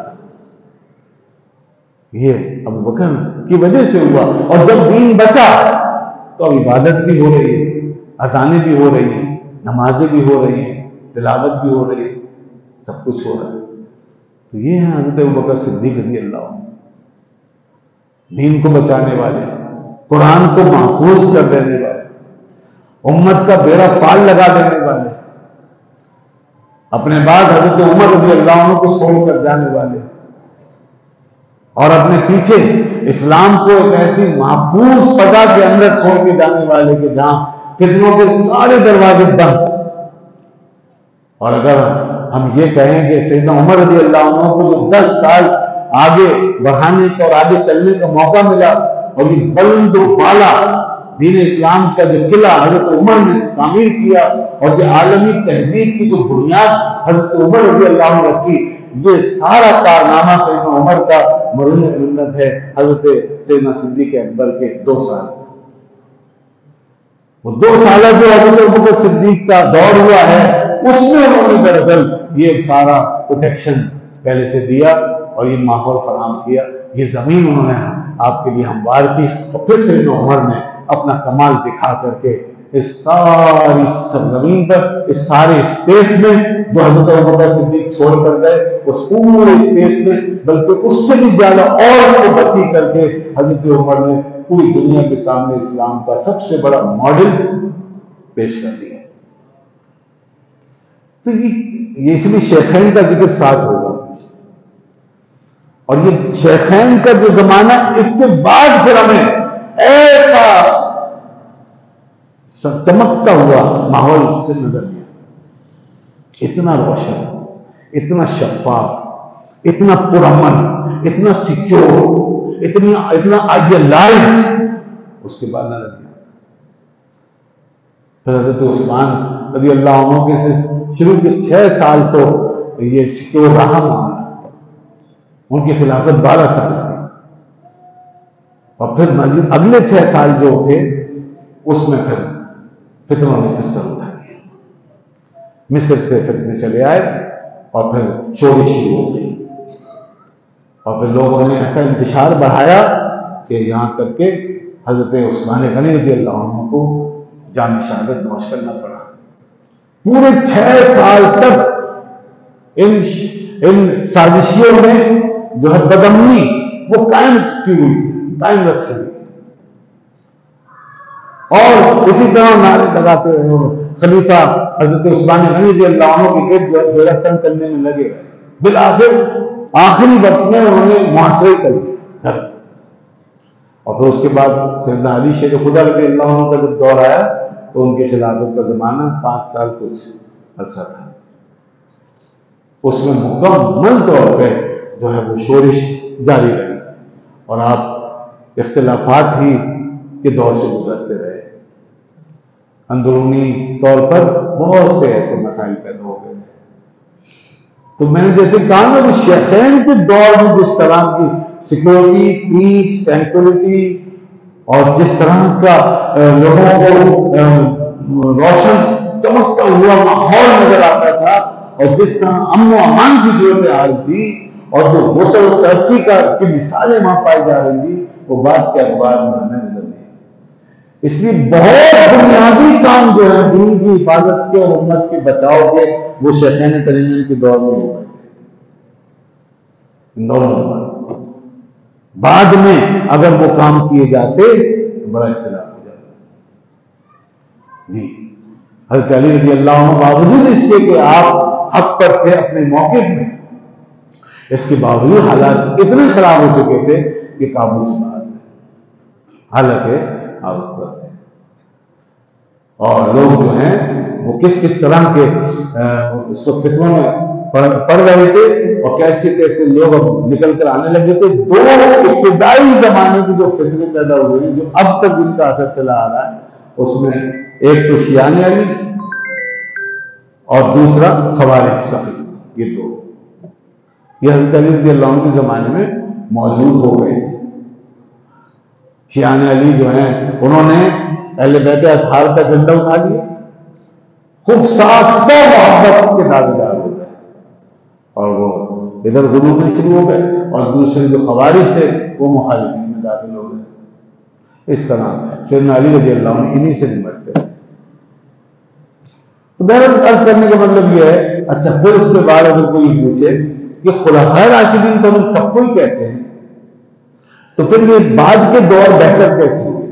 یہ ابو بکر کی وجہ سے ہوا، اور جب دین بچا تو اب عبادت بھی ہو رہی ہے، اذانیں بھی ہو رہی ہیں، نمازیں بھی ہو رہی ہیں، تلاوت بھی ہو رہی ہے، سب کچھ ہو رہا ہے۔ تو یہ ہیں حضرت ابوبکر صدیق رضی اللہ عنہ، دین کو بچانے والے، قرآن کو محفوظ کر دینے والے، امت کا بیڑا پار لگا دینے والے، اپنے بعد حضرت عمر رضی اللہ عنہ کو چھوڑ کر جانے والے، اور اپنے پیچھے اسلام کو ایک ایسی محفوظ فضا کے اندر چھوڑ کے جانے والے کہ جہاں فتنوں کے سارے دروازے بند۔ اور اگر ہم یہ کہیں کہ سیدنا عمر رضی اللہ عنہ کو جو 10 سال آگے بڑھانے کا اور آگے چلنے کا موقع ملا، اور یہ بلند و بالا دین اسلام کا جو قلعہ حضرت عمر نے تعمیر کیا، اور یہ عالمی تہذیب کی جو بنیاد حضرت عمر رضی اللہ عنہ رکھی، یہ سارا کارنامہ سیدنا عمر کا مرہون منت ہے حضرت سیدنا صدیق اکبر کے 2 سال۔ وہ 2 سالہ جو حضرت ابوبکر صدیق کا دور ہوا ہے، اس میں انہوں نے دراصل یہ سارا پروٹیکشن پہلے سے دیا اور یہ ماحول فراہم کیا، یہ زمین انہوں نے آپ کے لیے ہموار کی، اور پھر سیدنا عمر نے اپنا کمال دکھا کر کے اس ساری سرزمین پر، اس سارے اسپیس میں جو حضرت ابوبکر صدیق چھوڑ کر گئے، اس پورے اسپیس میں بلکہ اس سے بھی زیادہ اور کو وسیع کر کے حضرت عمر نے پوری دنیا کے سامنے اسلام کا سب سے بڑا ماڈل پیش کر دیا۔ تو یہ اس لیے شیخین کا ذکر ساتھ ہوگا، اور یہ شیخین کا جو زمانہ، اس کے بعد پھر ہمیں ایسا چمکتا ہوا ماحول پھر نظر آیا، اتنا روشن، اتنا شفاف، اتنا پرامن، اتنا سیکیور، اتنا آئیڈیلائزڈ، اس کے بعد نظر آیا۔ پھر حضرت عثمان رضی اللہ عنہ کے صرف شروع کے 6 سال تو یہ سیکیور رہا معاملہ، ان کی خلافت 12 سال تھی، اور پھر مزید اگلے 6 سال جو تھے اس میں پھر فتنوں نے پھر سر اٹھا دیا، مصر سے فتنے چلے آئے، اور پھر چوری شروع ہو گئی، اور پھر لوگوں نے ایسا انتشار بڑھایا کہ یہاں تک کہ حضرت عثمان غنی رضی اللہ عنہ کو جام شہادت نوش کرنا پڑا۔ پورے 6 سال تک ان سازشیوں نے جو ہے بدامنی وہ قائم کی ہوئی، قائم رکھی ہوئی، اور اسی طرح نعرے لگاتے رہے، خلیفہ حضرت عثمان غنی رضی اللہ عنہ کے گرد جو ہے تنگ کرنے میں لگے رہے، بالآخر آخری وقت میں انہوں نے محاصرے کر دیا، اور پھر اس کے بعد سیدنا علی شیر خدا رضی اللہ عنہ کا جب دور آیا تو ان کی خلافت کا زمانہ 5 سال کچھ عرصہ تھا. اس میں مکمل طور پہ جو ہے وہ شورش جاری رہی اور آپ اختلافات ہی کے دور سے گزرتے رہے. اندرونی طور پر بہت سے ایسے مسائل پیدا ہو گئے. تو میں نے جیسے کہا نا کہ شیخین کے دور میں جس طرح کی سیکورٹی، پیس، ٹرانکولیٹی اور جس طرح کا لوگوں کو روشن چمکتا ہوا ماحول نظر آتا تھا اور جس طرح امن و امان کی صورت حال تھی اور جو وسعت و ترقی کی مثالیں وہاں پائی جا رہی تھی، وہ بات کے اخبار میں ہمیں نظر نہیں. اس لیے بہت بنیادی کام جو ہے دین کی حفاظت کے اور امت کے بچاؤ کے وہ شیخین کریمین کے دور میں ہو گئے تھے. نارمل بعد میں اگر وہ کام کیے جاتے تو بڑا اختلاف ہو جاتا. جی حضرت علی رضی اللہ عنہ باوجود اس کے کہ آپ حق پر تھے اپنے موقف میں، اس کے باوجود حالات اتنے خراب ہو چکے تھے کہ قابو سے باہر تھے، حالانکہ آپ پر تھے. اور لوگ جو ہیں وہ کس طرح کے اس وقت فتنوں میں پڑھ رہے تھے اور کیسے کیسے لوگ اب نکل کر آنے لگے تھے. 2 ابتدائی زمانے کی جو فتنے پیدا ہوئے ہیں جو اب تک جن کا اثر چلا آ رہا ہے، اس میں ایک تو شیعان علی اور دوسرا خوارج کا فتنہ. یہ 2 یہ حضرت علی رضی اللہ عنہ کے زمانے میں موجود ہو گئے تھے. شیعان علی جو ہیں انہوں نے اہل بیت اطہار کا جھنڈا اٹھا لیا، خود ساختہ محبت کے دعوے دار ہو گئے اور وہ ادھر غلو میں شروع ہو گئے اور دوسرے جو خوارج تھے وہ مخالفین میں داخل ہو گئے. اس طرح سیدنا علی رضی اللہ عنہ انہی سے نمٹتے. تو بہرحال عرض کرنے کا مطلب یہ ہے. اچھا پھر اس کے بعد اگر کوئی پوچھے کہ خلفائے راشدین تو ہم سب کو ہی کہتے ہیں، تو پھر یہ بعد کے دور بہتر کیسے ہوئے؟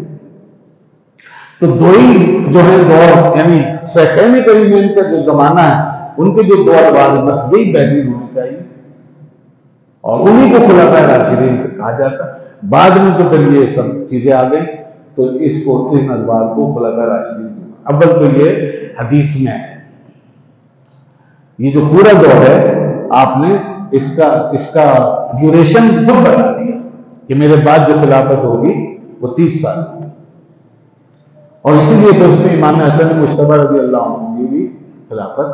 تو 2 ہی جو ہے دور، یعنی شیخین کریمین کا جو زمانہ ہے ان کے جو دور بعد بس یہی بہترین ہونے چاہیے اور انہی کو خلفائے راشدین کہا جاتا. بعد میں تو پھر یہ سب چیزیں آ گئی تو اس کو ان ادوار کو خلفائے راشدین. اول تو یہ حدیث میں ہے، یہ جو پورا دور ہے آپ نے اس کا ڈیوریشن خود بتا دیا کہ میرے بعد جو خلافت ہوگی وہ 30 سال ہوگی. اور اسی لیے تو اس میں امام حسن مجتبی رضی اللہ عنہ کی بھی خلافت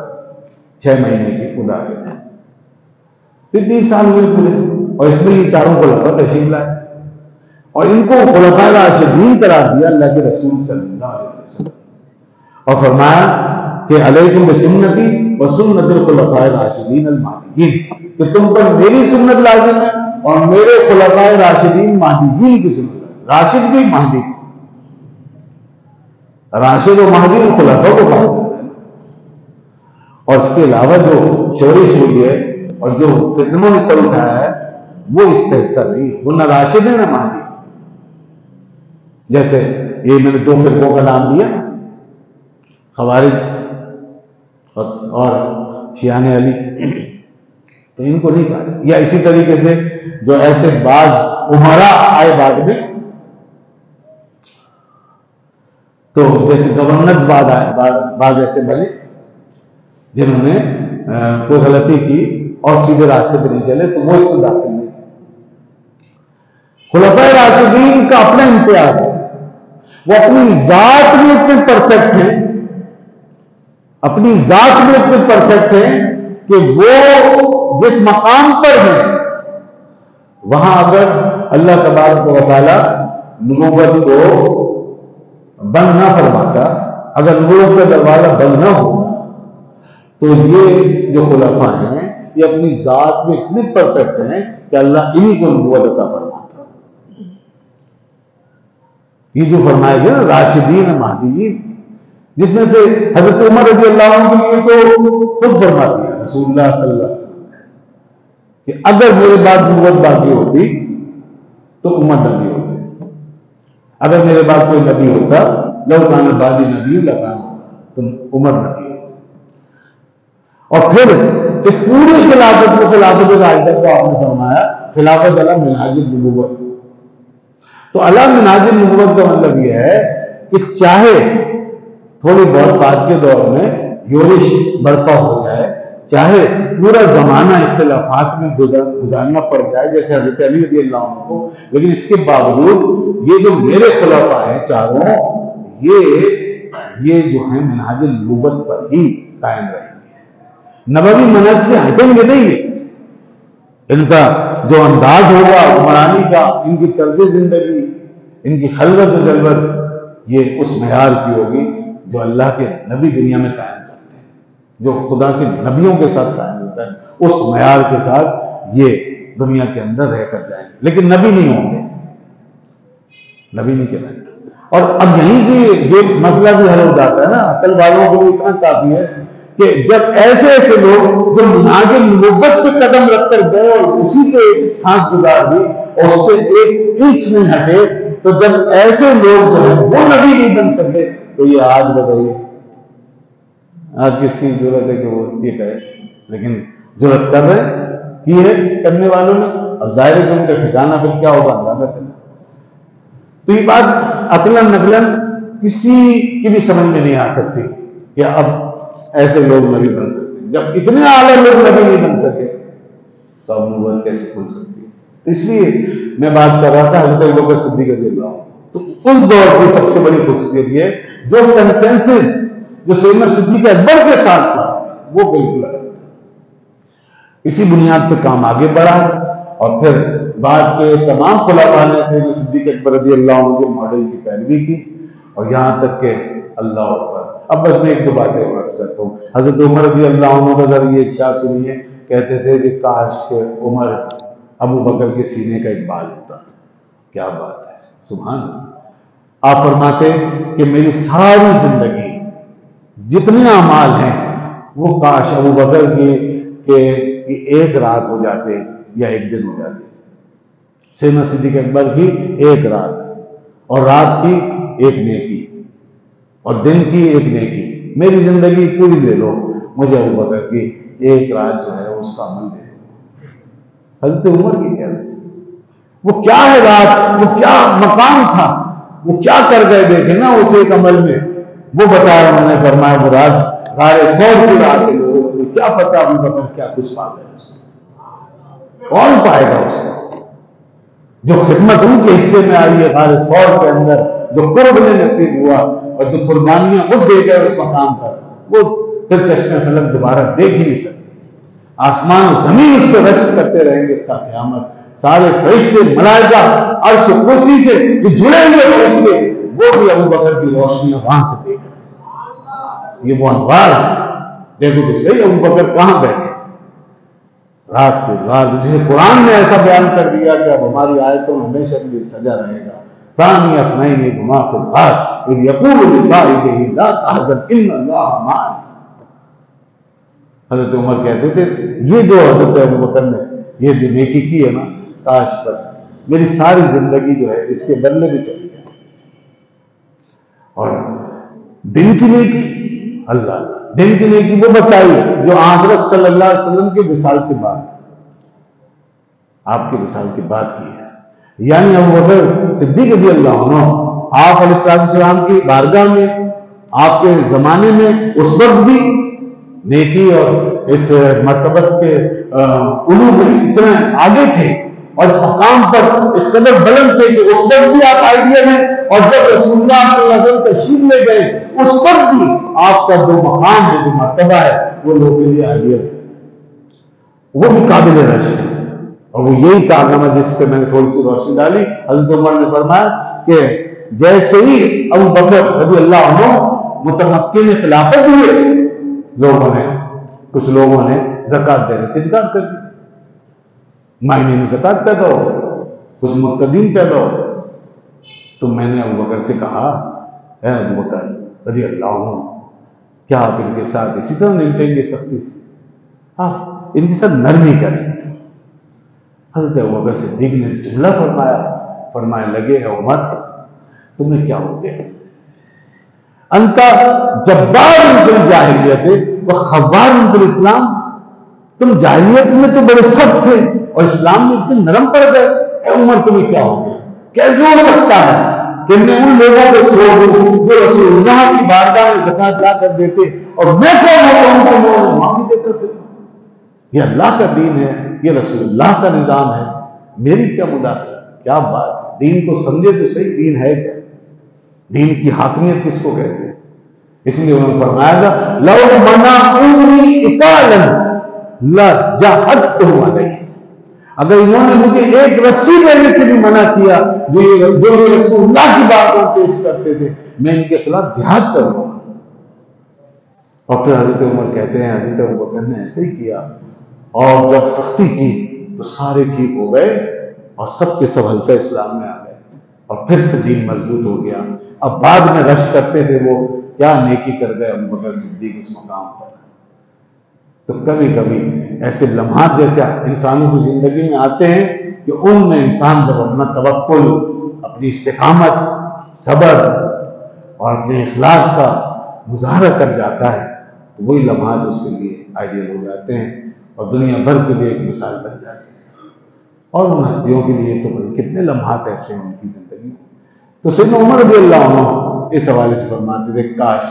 6 مہینے کی گزاری ہے. پھر 30 سال ہوئے پورے اور اس میں یہ 4 خلفاء تشریف لائے اور ان کو خلفاء راشدین قرار دیا اللہ کے رسول صلی اللہ علیہ وسلم اور فرمایا کہ علیکم بسنتی و سنت الخلفاء الراشدین المہدیین، کہ تم پر میری سنت لازم ہے اور میرے خلفاء راشدین مہدیین کی سنت. راشد بھی مہدی، راشد و مہدی خلفاء کو کہا جاتا ہے. اور اس کے علاوہ جو شورش ہوئی ہے اور جو فتنوں نے سر اٹھایا ہے وہ اس کا حصہ نہیں، وہ نہ راشد ہے نہ مہدی. جیسے یہ میں نے 2 فرقوں کا نام دیا، خوارج اور شیعان علی، تو ان کو نہیں کہا. یا اسی طریقے سے جو ایسے بعض عمرا آئے بعد میں، تو جیسے گورنرز بعض ایسے بنے جنہوں نے کوئی غلطی کی اور سیدھے راستے پہ نہیں چلے تو وہ اس کو داخل نہیں. خلفائے راشدین کا اپنا امتیاز ہے، وہ اپنی ذات میں اتنے پرفیکٹ ہیں، اپنی ذات میں اتنے پرفیکٹ ہیں کہ وہ جس مقام پر ہیں وہاں اگر اللہ تبارک و تعالی نبوت کو بند نہ فرماتا، اگر نبوت کا دروازہ بند نہ ہوتا تو یہ جو خلفاء ہیں یہ اپنی ذات میں اتنے پرفیکٹ ہیں کہ اللہ انہی کو نبوت عطا فرماتا. یہ جو فرمایا گیا نا راشدین مہدیین، جس میں سے حضرت عمر رضی اللہ عنہ کے لیے تو خود فرما دیا رسول اللہ صلی اللہ علیہ وسلم کہ اگر میرے بعد نبوت باقی ہوتی تو عمر نبی ہوتے، اگر میرے بعد کوئی نبی ہوتا لو کان بعدی نبی لکان ہوتا تو عمر نبی ہوتے. اور پھر اس پوری خلافت کو، خلافت راشدہ کو آپ نے فرمایا خلافت علی منہاج النبوت. تو علی منہاج النبوت کا مطلب یہ ہے کہ چاہے تھوڑی بہت بعد کے دور میں یورش برپا ہو جائے، چاہے پورا زمانہ اختلافات میں گزارنا پڑ جائے جیسے حضرت علی رضی اللہ عنہ کو، لیکن اس کے باوجود یہ جو میرے خلفاء ہیں چاروں، یہ جو ہیں منہاج النبوت پر ہی قائم رہیں گے، نبوی منہج سے ہٹیں گے نہیں۔ ان کا جو انداز ہوگا عمرانی کا، ان کی طرز زندگی، ان کی خلوت و جلوت، یہ اس معیار کی ہوگی جو اللہ کے نبی دنیا میں قائم کرتے ہیں، جو خدا کے نبیوں کے ساتھ قائم ہوتا ہے، اس معیار کے ساتھ یہ دنیا کے اندر رہ کر جائیں گے، لیکن نبی نہیں ہوں گے، نبی نہیں کہلائیں گے۔ اور اب یہیں سے یہ مسئلہ بھی حل ہو جاتا ہے نا، عقل والوں کو بھی اتنا کافی ہے کہ جب ایسے ایسے لوگ جو منہاج النبوت پہ قدم رکھ کر گئے اور اسی پہ ایک سانس گزار دی اور اس سے ایک انچ نہیں ہٹے، تو جب ایسے لوگ جو ہیں وہ نبی نہیں بن سکتے، تو یہ آج بتائیے آج کس کی ضرورت ہے کہ وہ یہ کہے؟ لیکن ضرورت کر رہے کی ہے کرنے والوں نے، اور ظاہر ہے کہ ان کا ٹھکانہ پھر کیا ہوگا اندازہ کرنا۔ تو یہ بات عقلاً نقلاً کسی کی بھی سمجھ میں نہیں آ سکتی کہ اب ایسے لوگ نبی بن سکتے ہیں۔ جب اتنے اعلیٰ لوگ نبی نہیں بن سکے تو اب نبوت کیسے کھل سکتی ہے؟ تو اس لیے میں بات کر رہا تھا حضرت ابوبکر صدیق رضی اللہ عنہ، تو اس دور کی سب سے بڑی خصوصیت یہ جو کنسنسس جو سیدنا صدیق اکبر کے ساتھ تھا وہ بالکل الگ تھا۔ اسی بنیاد پہ کام آگے بڑھا، اور پھر بعد کے تمام خلفاء نے سیدنا صدیق اکبر رضی اللہ عنہ کے ماڈل کی پیروی کی، اور یہاں تک کہ اللہ اکبر۔ اب بس میں ایک دو باتیں اور عرض کرتا ہوں۔ حضرت عمر رضی اللہ عنہ کا ذرا یہ ارشاد سنیے، کہتے تھے کہ کاش کہ عمر ابو بکر کے سینے کا ایک بال ہوتا۔ کیا بات ہے، سبحان اللہ۔ آپ فرماتے کہ میری ساری زندگی جتنے اعمال ہیں وہ کاش ابو بکر کی ایک رات ہو جاتے یا ایک دن ہو جاتے۔ سیدنا صدیق اکبر کی ایک رات، اور رات کی ایک نیکی، اور دن کی ایک نیکی۔ میری زندگی پوری لے لو، مجھے ابو بکر کی ایک رات جو ہے اس کا عمل دے دو۔ حضرت عمر کی کیا ہے، وہ کیا ہے رات، وہ کیا مقام تھا، وہ کیا کر گئے دیکھیں نا اس ایک عمل میں۔ وہ بتایا، انہوں نے فرمایا وہ رات غار ثور کی رات ہے، لوگوں کو کیا پتا ابو بکر کیا کچھ پا گئے، اس کون پائے گا اس کو؟ جو خدمت ان کے حصے میں آئی ہے غار ثور کے اندر، جو قرب نے نصیب ہوا اور جو قربانیاں وہ دے گئے اس مقام پر، وہ پھر چشمے فلک دوبارہ دیکھ ہی نہیں سکتے۔ آسمان و زمین اس پہ رشک کرتے رہیں گے تا قیامت۔ سارے فرشتے، ملائکہ، عرش و کرسی سے جو جڑے ہوئے فرشتے، وہ بھی ابو بکر کی روشنی وہاں سے دیکھ رہے ہیں۔ یہ وہ انوار ہے، دیکھو تو صحیح ابو بکر کہاں بیٹھے رات کے غار، جسے قرآن نے ایسا بیان کر دیا کہ اب ہماری آیتوں میں ہمیشہ کے لیے سجا رہے گا۔ ثانی اثنین اذ ہما فی الغار اذ یقول لصاحبہ لا تحزن ان اللہ معنا۔ حضرت عمر کہتے تھے یہ جو حضرت ابوبکر نے یہ جو نیکی کی ہے نا، کاش بس میری ساری زندگی جو ہے اس کے بدلے میں چلی جائے۔ اور دن کی نیکی، اللہ دن کی نیکی وہ بتائی جو حضرت صلی اللہ علیہ وسلم کے وصال کے بعد، آپ کے وصال کے بعد کی ہے۔ یعنی ابوبکر صدیق رضی اللہ عنہ آپ علیہ السلام کی بارگاہ میں، آپ کے زمانے میں اس وقت بھی نیکی اور اس مرتبت کے علو میں اتنے آگے تھے، اور مقام پر اس قدر بلند تھے کہ اس وقت بھی آپ آئیڈیا میں، اور جب رسول اللہ صلی اللہ علیہ وسلم تشریف لے گئے اس وقت بھی آپ کا جو مقام ہے، جو مرتبہ ہے، وہ لوگوں کے لیے آئیڈیا ہے، وہ بھی قابل رش ہے۔ اور وہ یہی کارنامہ جس پہ میں نے تھوڑی سی روشنی ڈالی، حضرت عمر نے فرمایا کہ جیسے ہی ابو بکر رضی اللہ عنہ متمکن خلافت ہوئے، کچھ لوگوں نے زکوٰۃ دینے سے انکار کر دیا، معنی میں زکوٰۃ پیدا ہو گئی، کچھ مقتدین پیدا ہو گئے۔ تو میں نے ابو بکر سے کہا، اے ابو بکر رضی اللہ عنہ، کیا آپ ان کے ساتھ اسی طرح نمٹیں گے سختی سے؟ آپ ان کے ساتھ نرمی کریں۔ حضرت ابوبکر صدیق نے جملہ فرمایا لگے، اے عمر تمہیں کیا ہو گیا؟ انت جبار فی الجاہلیت و خوار فی الاسلام، تم جاہلیت میں تو بڑے سخت تھے اور اسلام میں اتنے نرم پڑ گئے، اے عمر تمہیں کیا ہو گیا؟ کیسے ہو سکتا ہے کہ میں ان لوگوں کو چھوڑ دوں جو رسول اللہ کی بارگاہ میں زکات لا کر دیتے، اور میں کون ہوتا ہوں کہ میں انہیں معافی دے کر پھروں؟ یہ اللہ کا دین ہے، یہ رسول اللہ کا نظام ہے، میری کیا مداخلت؟ کیا بات ہے! دین کو سمجھے تو صحیح، دین ہے کیا؟ دین کی حاکمیت کس کو کہتے ہیں؟ اس لیے انہوں نے فرمایا تھا لو منعونی اقالا لجاہدتم علیہ، اگر انہوں نے مجھے ایک رسی دینے سے بھی منع کیا جو یہ رسول اللہ کی بات کو پیش کرتے تھے، میں ان کے خلاف جہاد کروں گا۔ اور پھر حضرت عمر کہتے ہیں حضرت ابوبکر نے ایسے ہی کیا، اور جب سختی کی تو سارے ٹھیک ہو گئے اور سب کے سب حلقہ اسلام میں آ گئے، اور پھر سے دین مضبوط ہو گیا۔ اب بعد میں رش کرتے تھے وہ کیا نیکی کر گئے ابوبکر صدیق اس مقام پر۔ تو کبھی کبھی ایسے لمحات جیسے انسانوں کی زندگی میں آتے ہیں کہ ان میں انسان جب اپنا توکل، اپنی استقامت، صبر اور اپنے اخلاص کا مظاہرہ کر جاتا ہے تو وہی لمحات اس کے لیے آئیڈیل ہو جاتے ہیں اور دنیا بھر کے لیے ایک مثال بن جاتے ہیں۔ اور ان ہستیوں کے لیے تو کتنے لمحات ایسے ہیں ان کی زندگی میں۔ تو سیدنا عمر رضی اللہ عنہ اس حوالے سے فرماتے تھے کاش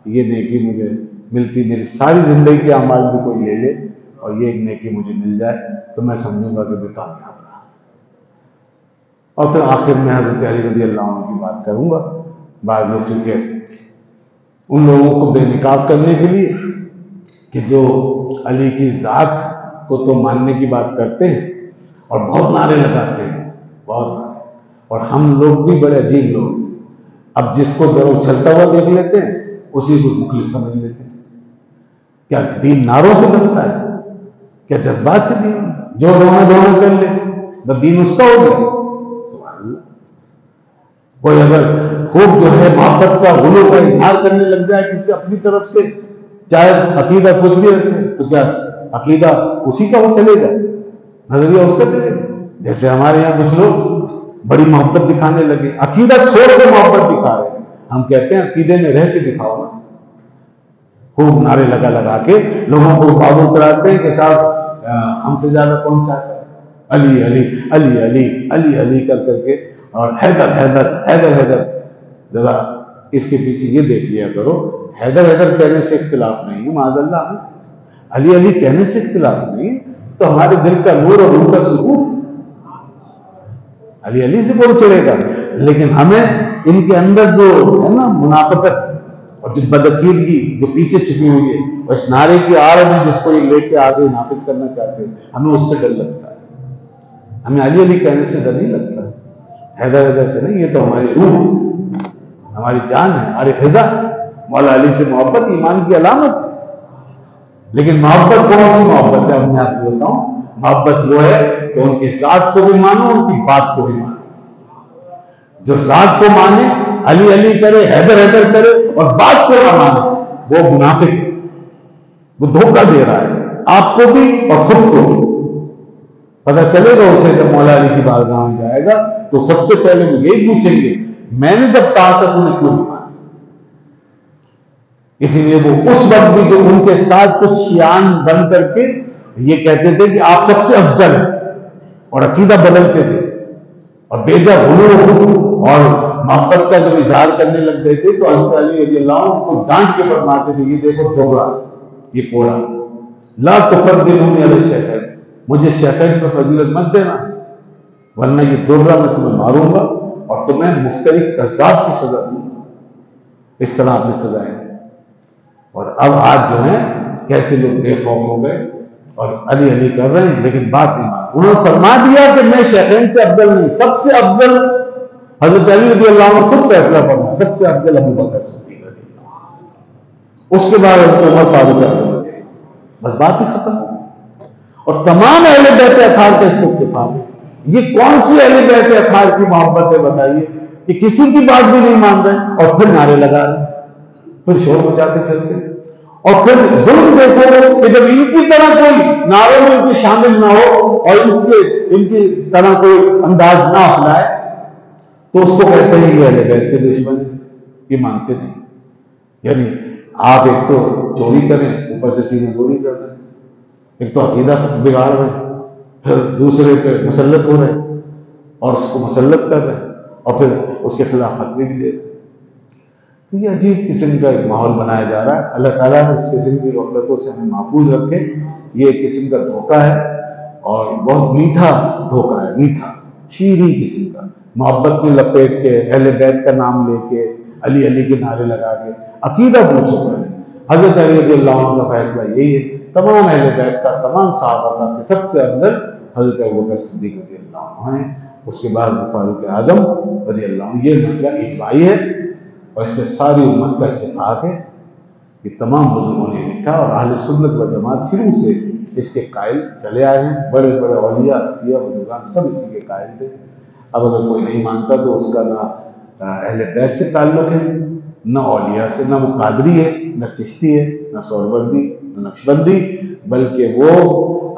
یہ نیکی مجھے ملتی، میری ساری زندگی کے اعمال بھی کوئی لے لے اور یہ ایک نیکی مجھے مل جائے تو میں سمجھوں گا کہ میں کامیاب رہا۔ اور پھر آخر میں حضرت علی رضی اللہ عنہ کی بات کروں گا۔ بعض لوگ چونکہ ان لوگوں کو بے نقاب کرنے کے لیے کہ جو علی کی ذات کو تو ماننے کی بات کرتے ہیں اور بہت نعرے لگاتے ہیں، بہت نعرے، اور ہم لوگ بھی بڑے عجیب لوگ ہیں۔ اب جس کو ذرا اچھلتا ہوا دیکھ لیتے ہیں اسی کو مخلص سمجھ لیتے ہیں۔ کیا دین نعروں سے بنتا ہے؟ کیا جذبات سے دین بنتا ہے؟ جو رونا کر لے بس دین اس کا ہو گیا؟ سبحان اللہ۔ کوئی اگر خوب جو ہے محبت کا غلو کا اظہار کرنے لگ جائے کسی اپنی طرف سے، چاہے عقیدہ کچھ بھی رکھے، تو کیا عقیدہ اسی کا وہ چلے گا، نظریہ اس کا چلے گا؟ جیسے ہمارے یہاں کچھ لوگ بڑی محبت دکھانے لگے، عقیدہ چھوڑ کے محبت دکھا رہے ہیں۔ ہم کہتے ہیں عقیدے میں رہ کے دکھاؤ نا۔ خوب نعرے لگا کے لوگوں کو قابو کراتے ہیں کہ صاحب ہم سے زیادہ کون چاہتا ہے، علی علی علی علی علی علی کر کے، اور حیدر حیدر حیدر حیدر۔ ذرا اس کے پیچھے یہ دیکھ لیا کرو، حیدر حیدر کہنے سے اختلاف نہیں ہے، معاذ اللہ، علی علی کہنے سے اختلاف نہیں ہے، تو ہمارے دل کا نور اور روح کا سکون علی علی سے کون چڑھے گا؟ لیکن ہمیں ان کے اندر جو ہے نا منافقت اور جو بدعقیدگی جو پیچھے چھپی ہوئی ہے، اور اس نعرے کی آڑ میں جس کو یہ لے کے آگے نافذ کرنا چاہتے ہیں، ہمیں اس سے ڈر لگتا ہے۔ ہمیں علی علی کہنے سے ڈر نہیں لگتا، حیدر حیدر سے نہیں، یہ تو ہماری روح ہے، ہماری جان ہے، ہماری غذا۔ مولا علی سے محبت ایمان کی علامت ہے، لیکن محبت کون سی محبت ہے؟ اب میں آپ کو بتاؤں، محبت وہ ہے کہ ان کی ذات کو بھی مانو، ان کی بات کو بھی مانو۔ جو ذات کو مانے، علی علی کرے، حیدر حیدر کرے، اور بات کو نہ مانے، وہ منافق ہے، وہ دھوکہ دے رہا ہے آپ کو بھی اور خود کو بھی۔ پتہ چلے گا اسے جب مولا علی کی بارگاہ میں جائے گا تو سب سے پہلے وہ یہی پوچھیں گے میں نے جب کہا تھا تمہیں کیوں نہیں مانا؟ اسی لیے وہ اس وقت بھی جو ان کے ساتھ کچھ شیعان بن کر کے یہ کہتے تھے کہ آپ سب سے افضل ہیں، اور عقیدہ بدلتے تھے اور بیجا غلو اور محبت کا جب اظہار کرنے لگ گئے تھے تو حضرت علی رضی اللہ عنہ کو ڈانٹ کے فرماتے تھے یہ دیکھو دوبڑا، یہ کوڑا، لا تفضلونی علی الشیخین، مجھے شیخین پر فضیلت مت دینا ورنہ یہ دوبڑا میں تمہیں ماروں گا اور تمہیں مفتری کذاب کی سزا دوں گا۔ اس طرح آپ نے سزائیں دی۔ اور اب آج جو ہیں کیسے لوگ بے خوف ہو گئے اور علی علی کر رہے ہیں لیکن بات نہیں مان۔ انہوں نے فرما دیا کہ میں شیخین سے افضل نہیں، سب سے افضل حضرت علی رضی اللہ عنہ خود فیصلہ فرمایا، سب سے افضل ابوبکر صدیق رضی اللہ عنہ، اس کے بعد حضرت عمر فاروق اعظم رضی اللہ عنہ، بس بات ہی ختم ہو گئی۔ اور تمام اہل بیت اطہار کا اس کو اتفاق ہے۔ یہ کون سی اہل بیت اطہار کی محبت ہے بتائیے کہ کسی کی بات بھی نہیں مان رہے اور پھر نعرے لگا رہے ہیں، پھر شور مچاتے پھرتے، اور پھر ظلم دیکھو کہ جب ان کی طرح کوئی نعروں میں ان کی شامل نہ ہو اور ان کی طرح کوئی انداز نہ اپنائے تو اس کو کہتے ہیں یہ اہل بیت کے دشمن ہیں، یہ مانتے نہیں۔ یعنی آپ ایک تو چوری کریں، اوپر سے سینے چوری کر رہے ہیں، ایک تو عقیدہ بگاڑ رہے ہیں، پھر دوسرے پہ مسلط ہو رہے ہیں اور اس کو مسلط کر رہے ہیں۔ اور پھر اس کے خلاف فتوی بھی دیتے. تو یہ عجیب قسم کا ایک ماحول بنایا جا رہا ہے. اللہ تعالیٰ اس قسم کی غفلتوں سے ہمیں محفوظ رکھے. یہ ایک قسم کا دھوکہ ہے اور بہت میٹھا دھوکہ ہے، میٹھا شیریں قسم کا، محبت میں لپیٹ کے، اہل بیت کا نام لے کے، علی علی کے نعرے لگا کے. عقیدہ پوچھو پہلے. حضرت علی رضی اللہ عنہ کا فیصلہ یہی ہے، تمام اہل بیت کا، تمام صحابہ کا، کہ سب سے افضل حضرت ابوبکر صدیق رضی اللہ عنہ ہیں، اس کے بعد فاروق اعظم رضی اللہ عنہ. یہ مسئلہ اجماعی ہے اور اس میں ساری امت کا اتفاق ہے. یہ تمام بزرگوں نے لکھا اور اہل سنت و جماعت شروع سے اس کے قائل چلے آئے ہیں. بڑے بڑے اولیاء، اصفیاء، بزرگان سب اسی کے قائل تھے. اب اگر کوئی نہیں مانتا تو اس کا نہ اہل بیت سے تعلق ہے، نہ اولیاء سے، نہ وہ قادری ہے، نہ چشتی ہے، نہ سہروردی، نہ نقشبندی، بلکہ وہ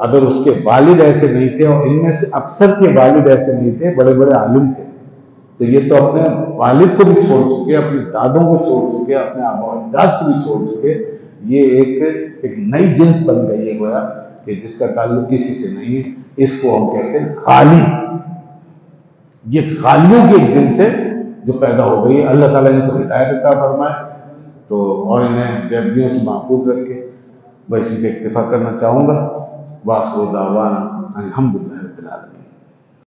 اگر اس کے والد ایسے نہیں تھے، اور ان میں سے اکثر کے والد ایسے نہیں تھے، بڑے بڑے عالم تھے، تو یہ تو اپنے والد کو بھی چھوڑ چکے، اپنی دادوں کو چھوڑ چکے، اپنے آبا و اجداد کو بھی چھوڑ چکے. یہ ایک نئی جنس بن گئی ہے گویا کہ جس کا تعلق کسی سے نہیں ہے. اس کو ہم کہتے ہیں خالی. یہ خالیوں کی ایک جنس ہے جو پیدا ہو گئی ہے. اللہ تعالیٰ نے کو ہدایت عطا فرمائے تو اور انہیں بے ادبیوں سے محفوظ رکھے. میں اسی پہ اکتفا کرنا چاہوں گا. وآخر دعوانا الحمدللہ رب العالمین.